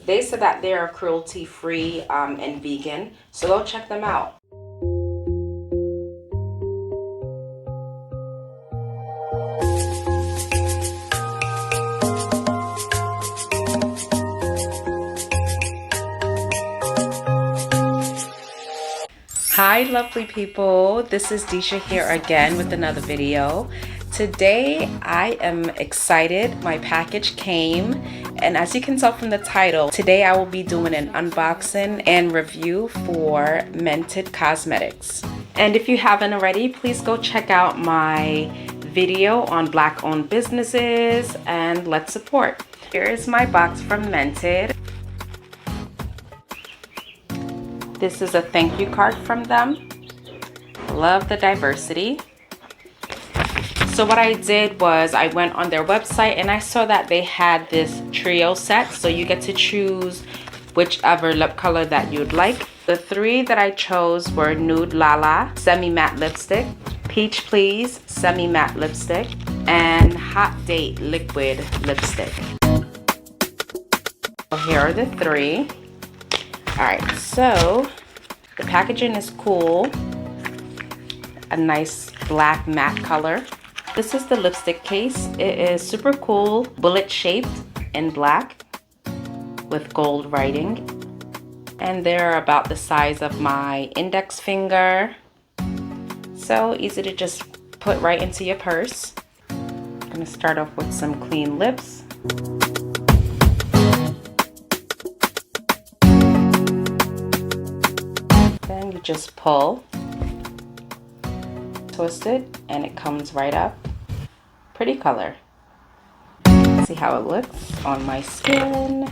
They said that they are cruelty free and vegan, so go check them out. Hi lovely people, this is Desha here again with another video. Today I am excited. My package came, and as you can tell from the title, today I will be doing an unboxing and review for Mented Cosmetics. And if you haven't already, please go check out my video on Black owned businesses and let's support. Here is my box from Mented. This is a thank you card from them. Love the diversity. So what I did was I went on their website and I saw that they had this trio set. So you get to choose whichever lip color that you'd like. The three that I chose were Nude Lala Semi-Matte Lipstick, Peach Please Semi-Matte Lipstick, and Hot Date Liquid Lipstick. So here are the three. Alright, so the packaging is cool. A nice black matte color. This is the lipstick case. It is super cool, bullet shaped in black with gold writing. And they're about the size of my index finger. So easy to just put right into your purse. I'm gonna start off with some clean lips. Then you just pull, twist it, and it comes right up. Pretty color. See how it looks on my skin.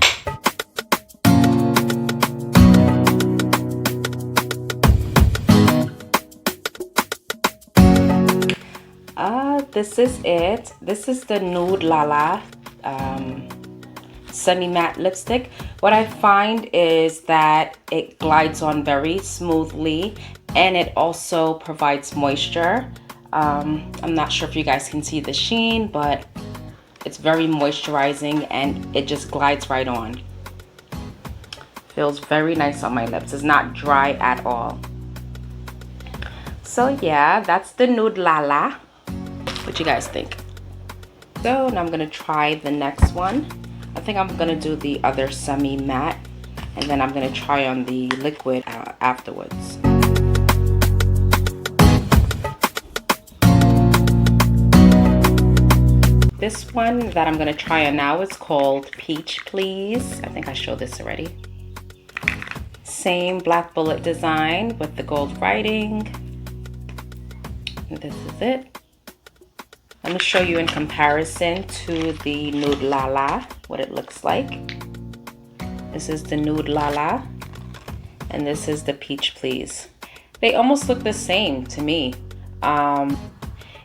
This is it. This is the Nude Lala semi-matte lipstick. What I find is that it glides on very smoothly and it also provides moisture. I'm not sure if you guys can see the sheen, but it's very moisturizing and it just glides right on. Feels very nice on my lips. It's not dry at all. So yeah, that's the Nude Lala. What you guys think? So now I'm gonna try the next one. I think I'm gonna do the other semi-matte and then I'm gonna try on the liquid afterwards. This one that I'm gonna try on now is called Peach Please. I think I showed this already. Same black bullet design with the gold writing. And this is it. Let me show you in comparison to the Nude Lala what it looks like. This is the Nude Lala and this is the Peach Please. They almost look the same to me.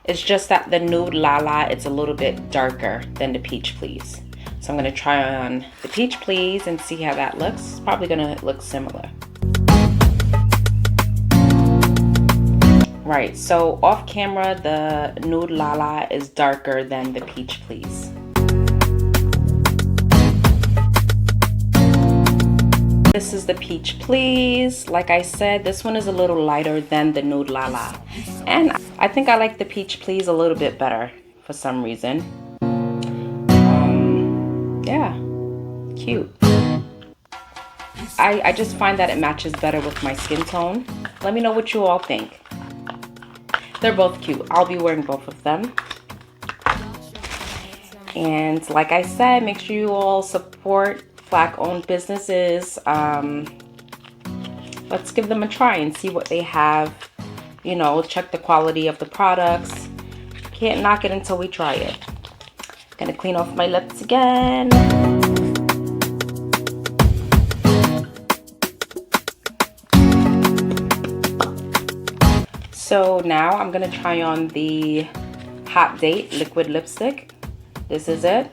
It's just that the Nude Lala, it's a little bit darker than the Peach Please. So I'm gonna try on the Peach Please and see how that looks. It's probably gonna look similar. Right, so off camera, the Nude Lala is darker than the Peach Please. This is the Peach Please. Like I said, this one is a little lighter than the Nude Lala. And I think I like the Peach Please a little bit better for some reason. Yeah, cute. I just find that it matches better with my skin tone. Let me know what you all think. They're both cute. I'll be wearing both of them. And like I said, make sure you all support Black owned businesses. Let's give them a try and see what they have. You know, check the quality of the products. Can't knock it until we try it. Gonna clean off my lips again. So now I'm gonna try on the Hot Date Liquid Lipstick. This is it.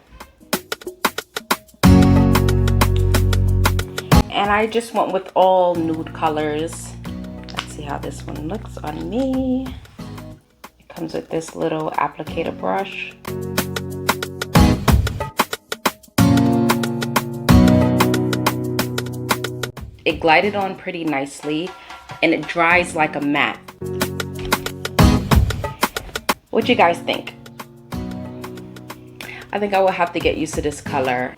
And I just went with all nude colors. Let's see how this one looks on me. It comes with this little applicator brush. It glided on pretty nicely and it dries like a matte. What you guys think? I think I will have to get used to this color,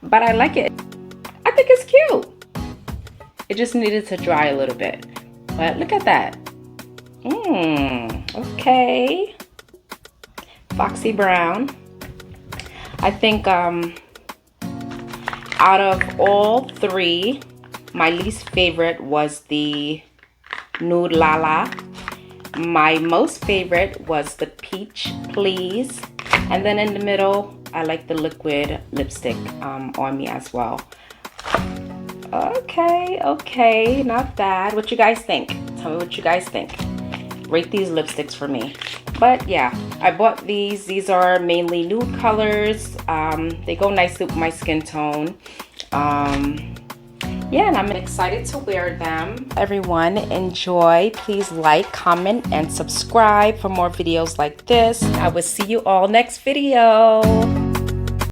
but I like it. I think it's cute. It just needed to dry a little bit, but look at that. Okay. Foxy brown. I think out of all three, my least favorite was the Nude Lala. My most favorite was the Peach Please. And then in the middle, I like the liquid lipstick on me as well. Okay, not bad. What you guys think? Tell me what you guys think. Rate these lipsticks for me. But yeah, I bought these. These are mainly nude colors. They go nicely with my skin tone. Yeah, and I'm excited to wear them. Everyone, enjoy. Please like, comment, and subscribe for more videos like this. I will see you all next video.